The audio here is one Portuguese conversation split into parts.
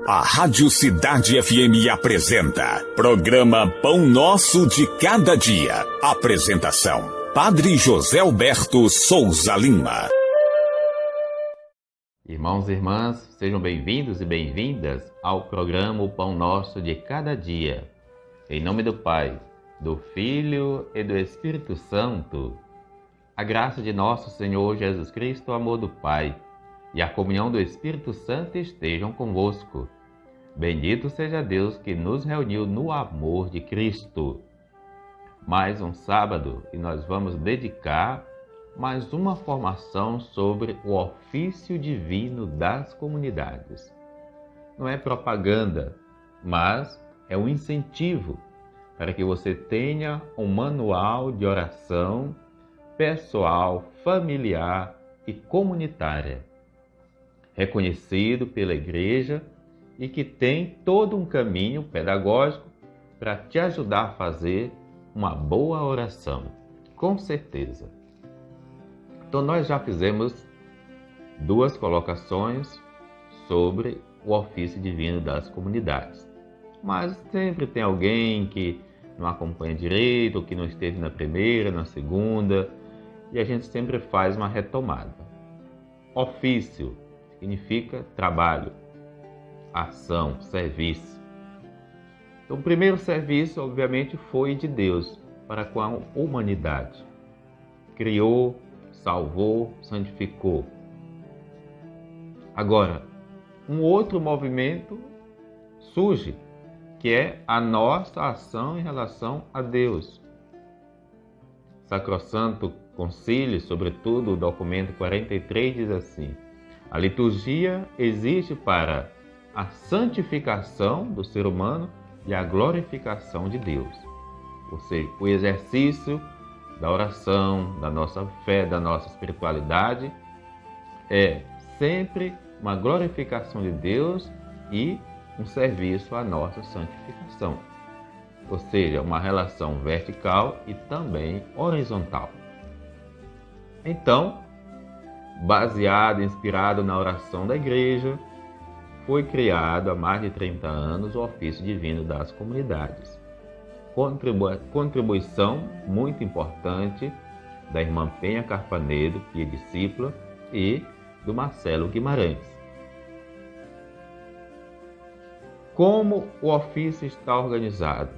A Rádio Cidade FM apresenta Programa Pão Nosso de Cada Dia. Apresentação: Padre José Alberto Souza Lima. Irmãos e irmãs, sejam bem-vindos e bem-vindas ao programa O Pão Nosso de Cada Dia. Em nome do Pai, do Filho e do Espírito Santo. A graça de nosso Senhor Jesus Cristo, o amor do Pai e a comunhão do Espírito Santo estejam convosco. Bendito seja Deus que nos reuniu no amor de Cristo. Mais um sábado e nós vamos dedicar mais uma formação sobre o ofício divino das comunidades. Não é propaganda, mas é um incentivo para que você tenha um manual de oração pessoal, familiar e comunitária, reconhecido pela Igreja e que tem todo um caminho pedagógico para te ajudar a fazer uma boa oração, com certeza. Então nós já fizemos 2 colocações sobre o ofício divino das comunidades, mas sempre tem alguém que não acompanha direito, ou que não esteve na primeira, na segunda, e a gente sempre faz uma retomada. Ofício significa trabalho, ação, serviço. Então, o primeiro serviço, obviamente, foi de Deus para com a humanidade. Criou, salvou, santificou. Agora, um outro movimento surge, que é a nossa ação em relação a Deus. Sacrosanto Concílio, sobretudo o documento 43, diz assim: a liturgia existe para a santificação do ser humano e a glorificação de Deus. Ou seja, o exercício da oração, da nossa fé, da nossa espiritualidade é sempre uma glorificação de Deus e um serviço à nossa santificação. Ou seja, uma relação vertical e também horizontal. Então, baseado, inspirado na oração da Igreja, foi criado há mais de 30 anos o ofício divino das comunidades. Contribuição muito importante da irmã Penha Carpanedo, que é discípula, e do Marcelo Guimarães. Como o ofício está organizado?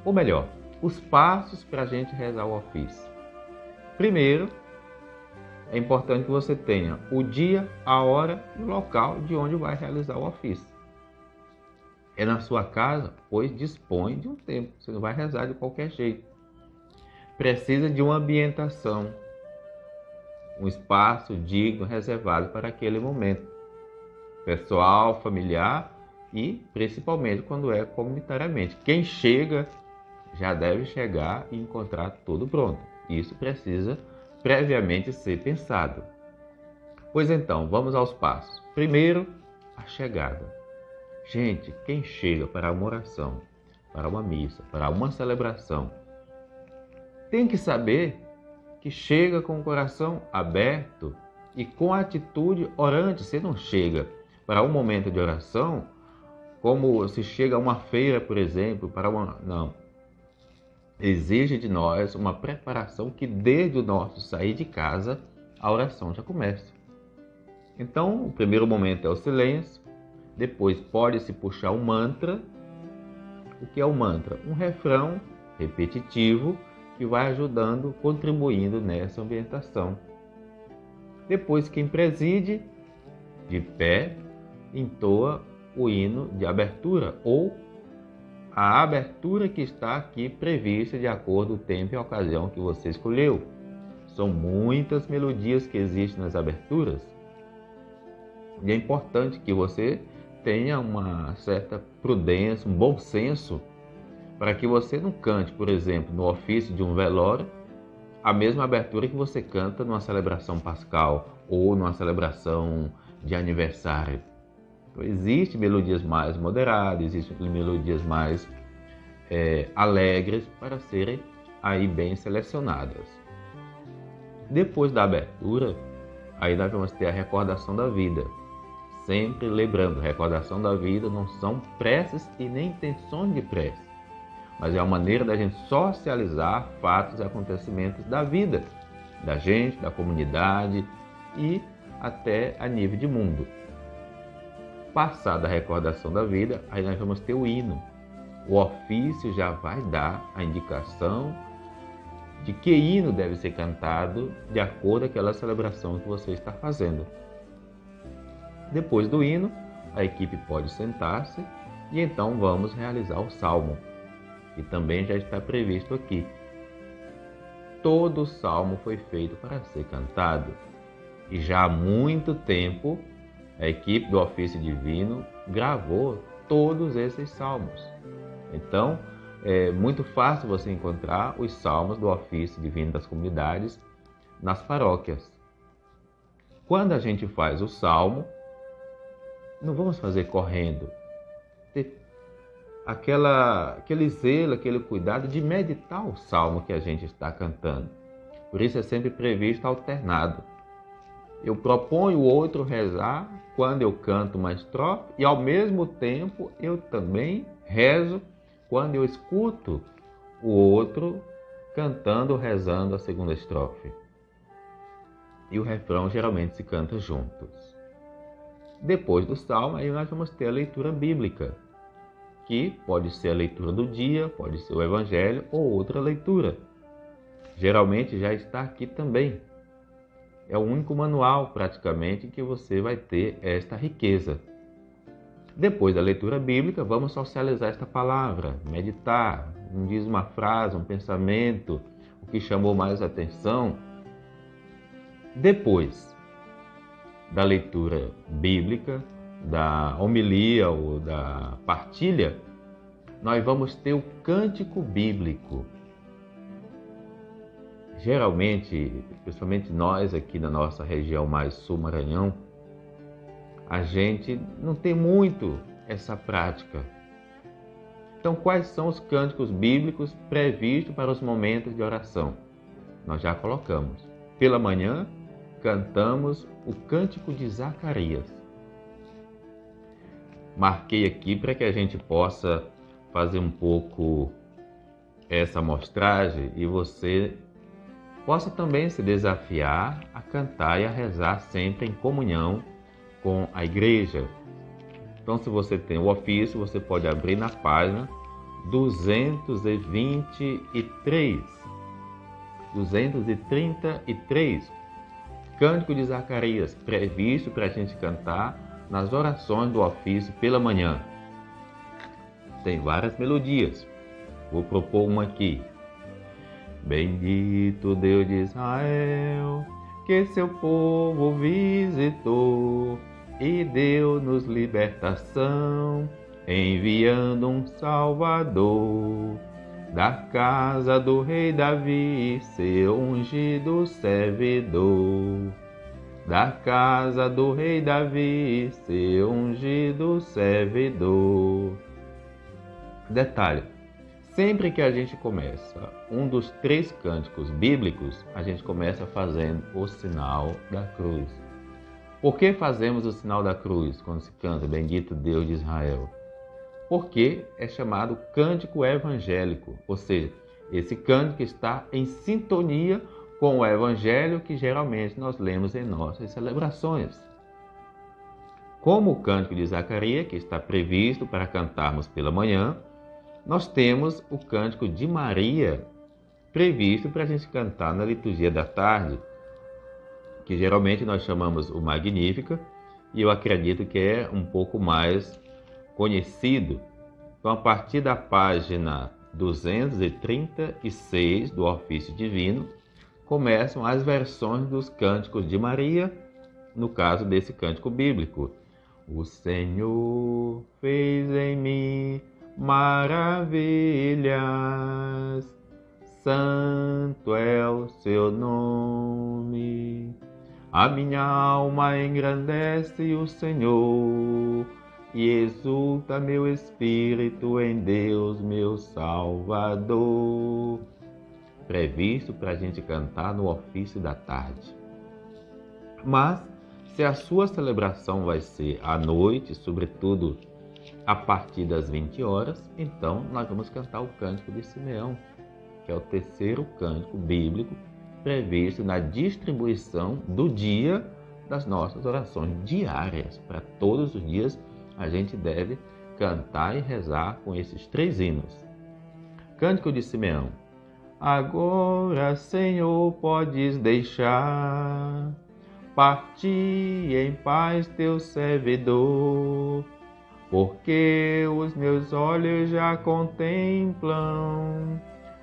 Ou melhor, os passos para a gente rezar o ofício. Primeiro, é importante que você tenha o dia, a hora e o local de onde vai realizar o ofício. É na sua casa, pois dispõe de um tempo. Você não vai rezar de qualquer jeito. Precisa de uma ambientação, um espaço digno, reservado para aquele momento. Pessoal, familiar e principalmente quando é comunitariamente. Quem chega já deve chegar e encontrar tudo pronto. Isso precisa previamente ser pensado. Pois então, vamos aos passos. Primeiro, a chegada. Gente, quem chega para uma oração, para uma missa, para uma celebração, tem que saber que chega com o coração aberto e com a atitude orante. Você não chega para um momento de oração como se chega a uma feira, por exemplo, para uma... Não. Exige de nós uma preparação que desde o nosso sair de casa, a oração já começa. Então, o primeiro momento é o silêncio, depois pode-se puxar um mantra. O que é o mantra? Um refrão repetitivo que vai ajudando, contribuindo nessa ambientação. Depois, quem preside, de pé, entoa o hino de abertura ou a abertura que está aqui prevista de acordo com o tempo e a ocasião que você escolheu. São muitas melodias que existem nas aberturas. E é importante que você tenha uma certa prudência, um bom senso, para que você não cante, por exemplo, no ofício de um velório, a mesma abertura que você canta numa celebração pascal ou numa celebração de aniversário. Então, existem melodias mais moderadas, existem melodias mais alegres para serem aí bem selecionadas. Depois da abertura, aí nós vamos ter a recordação da vida. sempre lembrando, recordação da vida não são preces e nem intenções de prece, mas é uma maneira da gente socializar fatos e acontecimentos da vida, da gente, da comunidade e até a nível de mundo. Passada a recordação da vida, aí nós vamos ter o hino. O ofício já vai dar a indicação de que hino deve ser cantado de acordo com aquela celebração que você está fazendo. Depois do hino, a equipe pode sentar-se e então vamos realizar o salmo, que também já está previsto aqui. Todo salmo foi feito para ser cantado e já há muito tempo a equipe do ofício divino gravou todos esses salmos. Então, é muito fácil você encontrar os salmos do ofício divino das comunidades nas paróquias. Quando a gente faz o salmo, não vamos fazer correndo. Ter aquele zelo, aquele cuidado de meditar o salmo que a gente está cantando. Por isso é sempre previsto alternado. Eu proponho o outro rezar quando eu canto uma estrofe e ao mesmo tempo eu também rezo quando eu escuto o outro cantando ou rezando a segunda estrofe. E o refrão geralmente se canta juntos. Depois do salmo, aí nós vamos ter a leitura bíblica, que pode ser a leitura do dia, pode ser o evangelho ou outra leitura. Geralmente já está aqui também. É o único manual, praticamente, que você vai ter esta riqueza. Depois da leitura bíblica, vamos socializar esta palavra, meditar, diz uma frase, um pensamento, o que chamou mais atenção. Depois da leitura bíblica, da homilia ou da partilha, nós vamos ter o cântico bíblico. Geralmente, principalmente nós aqui na nossa região mais sul Maranhão, a gente não tem muito essa prática. Então, quais são os cânticos bíblicos previstos para os momentos de oração? Nós já colocamos. Pela manhã, cantamos o cântico de Zacarias. Marquei aqui para que a gente possa fazer um pouco essa amostragem e você possa também se desafiar a cantar e a rezar sempre em comunhão com a igreja. Então, se você tem o ofício, você pode abrir na página 223. 233. Cântico de Zacarias, previsto para a gente cantar nas orações do ofício pela manhã. Tem várias melodias. Vou propor uma aqui. Bendito Deus de Israel, que seu povo visitou e deu-nos libertação, enviando um Salvador. Da casa do rei Davi, seu ungido servidor. Da casa do rei Davi, seu ungido servidor. Detalhe, sempre que a gente começa um dos 3 cânticos bíblicos, a gente começa fazendo o sinal da cruz. Por que fazemos o sinal da cruz quando se canta Bendito Deus de Israel? Porque é chamado cântico evangélico, ou seja, esse cântico está em sintonia com o evangelho que geralmente nós lemos em nossas celebrações. Como o cântico de Zacarias, que está previsto para cantarmos pela manhã, nós temos o cântico de Maria, previsto para a gente cantar na liturgia da tarde, que geralmente nós chamamos o Magnífica, e eu acredito que é um pouco mais conhecido. Então, a partir da página 236 do Ofício Divino, começam as versões dos cânticos de Maria, no caso desse cântico bíblico. O Senhor fez em mim maravilhas, santo é o seu nome. A minha alma engrandece o Senhor e exulta meu espírito em Deus, meu Salvador. Previsto para a gente cantar no ofício da tarde. Mas, Se a sua celebração vai ser à noite, sobretudo a partir das 20 horas, então nós vamos cantar o Cântico de Simeão, que é o terceiro cântico bíblico previsto na distribuição do dia das nossas orações diárias. Para todos os dias a gente deve cantar e rezar com esses 3 hinos. Cântico de Simeão. Agora, Senhor, podes deixar partir em paz teu servidor, porque os meus olhos já contemplam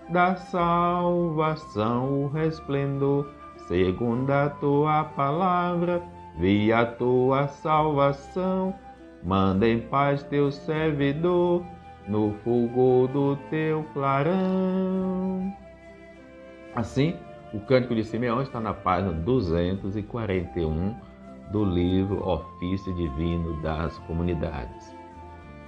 da salvação o resplendor. Segundo a tua palavra, vi a tua salvação. Manda em paz teu servidor, no fulgor do teu clarão. Assim, o Cântico de Simeão está na página 241 do livro Ofício Divino das Comunidades.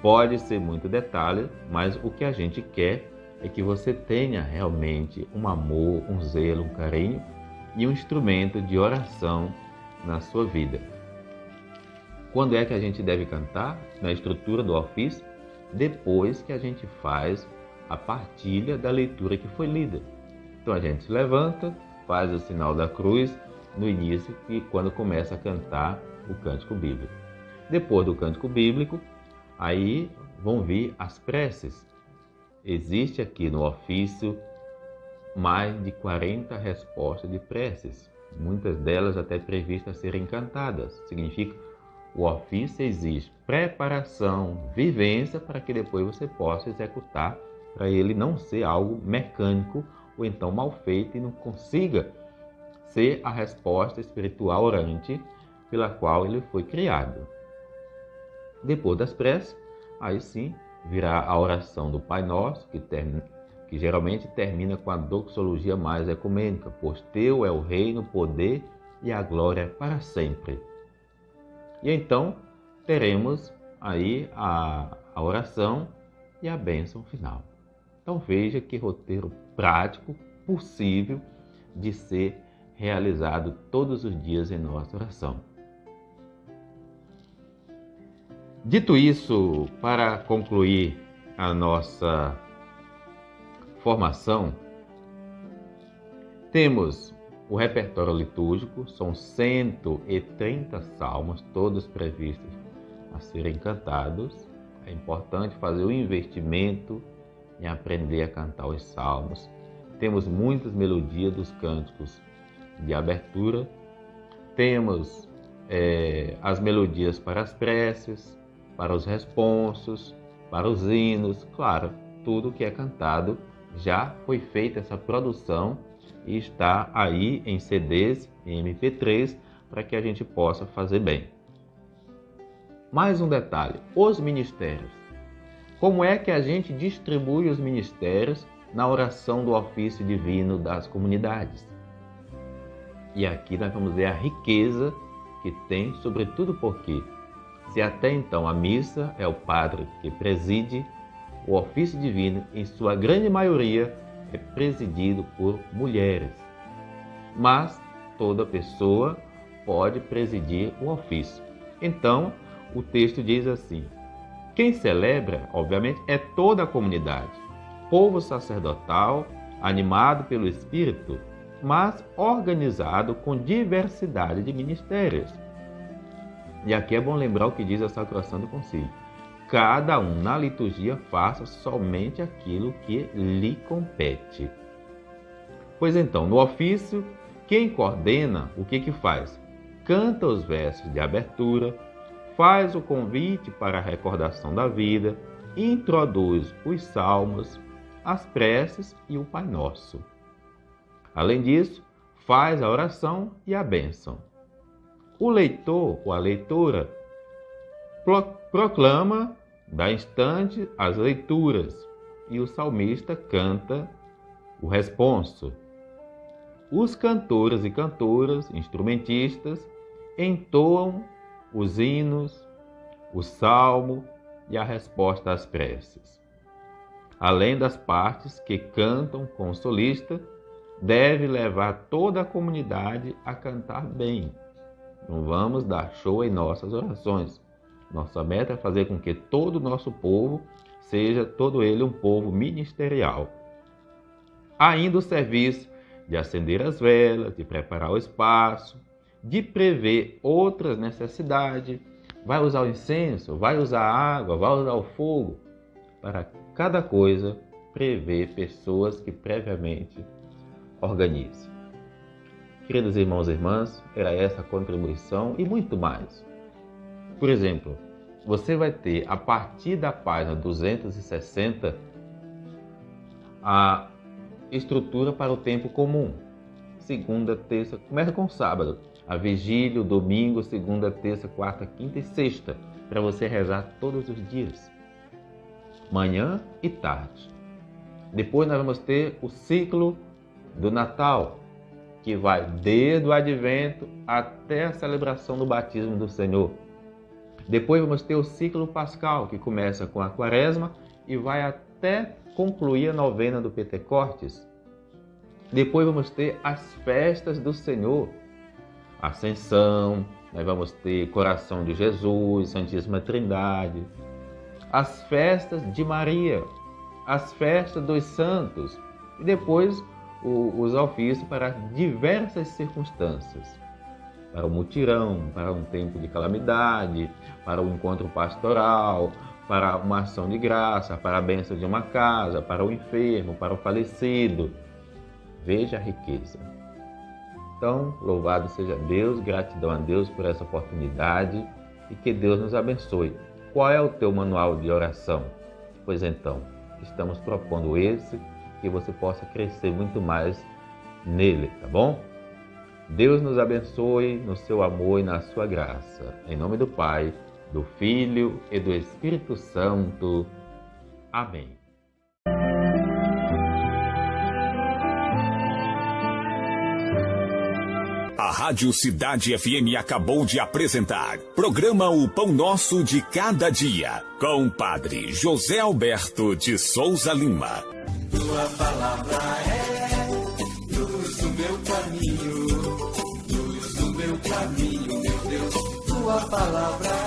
Pode ser muito detalhe, mas o que a gente quer é que você tenha realmente um amor, um zelo, um carinho e um instrumento de oração na sua vida. Quando é que a gente deve cantar? Na estrutura do ofício, depois que a gente faz a partilha da leitura que foi lida. Então a gente se levanta, faz o sinal da cruz no início e quando começa a cantar o cântico bíblico. Depois do cântico bíblico, aí vão vir as preces. Existe aqui no ofício mais de 40 respostas de preces, muitas delas até previstas a serem cantadas. Significa o ofício exige preparação, vivência para que depois você possa executar, para ele não ser algo mecânico ou então mal feito e não consiga ser a resposta espiritual orante pela qual ele foi criado. Depois das preces, aí sim virá a oração do Pai Nosso, que geralmente termina com a doxologia mais ecumênica, pois teu é o reino, o poder e a glória para sempre. E então teremos aí a oração e a bênção final. Então veja que roteiro prático, possível de ser realizado todos os dias em nossa oração. Dito isso, para concluir a nossa formação, temos o repertório litúrgico, são 130 salmos, todos previstos a serem cantados. É importante fazer o investimento em aprender a cantar os salmos. Temos muitas melodias dos cânticos de abertura, temos as melodias para as preces, para os responsos, para os hinos, claro, tudo que é cantado já foi feita essa produção e está aí em CDs, em MP3, para que a gente possa fazer bem. Mais um detalhe, os ministérios. Como é que a gente distribui os ministérios na oração do ofício divino das comunidades? E aqui nós vamos ver a riqueza que tem, sobretudo porque, se até então a missa é o padre que preside, o ofício divino, em sua grande maioria, é presidido por mulheres. Mas toda pessoa pode presidir o ofício. Então, o texto diz assim: quem celebra, obviamente, é toda a comunidade, povo sacerdotal, animado pelo Espírito, mas organizado com diversidade de ministérios. E aqui é bom lembrar o que diz a Sacrosanto Concílio: cada um na liturgia faça somente aquilo que lhe compete. Pois então, no ofício, quem coordena, o que faz? Canta os versos de abertura, faz o convite para a recordação da vida, introduz os salmos, as preces e o Pai Nosso. Além disso, faz a oração e a bênção. O leitor ou a leitora proclama, dá instante as leituras, e o salmista canta o responso. Os cantores e cantoras, instrumentistas, entoam os hinos, o salmo e a resposta às preces. Além das partes que cantam com o solista, deve levar toda a comunidade a cantar bem. Não vamos dar show em nossas orações. Nossa meta é fazer com que todo o nosso povo seja todo ele um povo ministerial. Ainda o serviço de acender as velas, de preparar o espaço, de prever outras necessidades. Vai usar o incenso, vai usar a água, vai usar o fogo. Para cada coisa, prever pessoas que previamente organizem. Queridos irmãos e irmãs, era essa a contribuição e muito mais. Por exemplo, você vai ter, a partir da página 260, a estrutura para o tempo comum. Segunda, terça, começa com sábado. A vigília, o domingo, segunda, terça, quarta, quinta e sexta, para você rezar todos os dias. Manhã e tarde. Depois nós vamos ter o ciclo do Natal, que vai desde o Advento até a celebração do batismo do Senhor. Depois vamos ter o ciclo pascal, que começa com a quaresma e vai até concluir a novena do Pentecostes. Depois vamos ter as festas do Senhor, Ascensão, nós vamos ter Coração de Jesus, Santíssima Trindade, as festas de Maria, as festas dos santos e depois os ofícios para diversas circunstâncias. Para o mutirão, para um tempo de calamidade, para o encontro pastoral, para uma ação de graça, para a bênção de uma casa, para o enfermo, para o falecido. Veja a riqueza. Então, louvado seja Deus, gratidão a Deus por essa oportunidade e que Deus nos abençoe. Qual é o teu manual de oração? Pois então, estamos propondo esse, que você possa crescer muito mais nele, tá bom? Deus nos abençoe no seu amor e na sua graça. Em nome do Pai, do Filho e do Espírito Santo. Amém. A Rádio Cidade FM acabou de apresentar programa O Pão Nosso de Cada Dia, com o Padre José Alberto de Souza Lima. Tua palavra é luz do meu caminho, luz do meu caminho, meu Deus. Tua palavra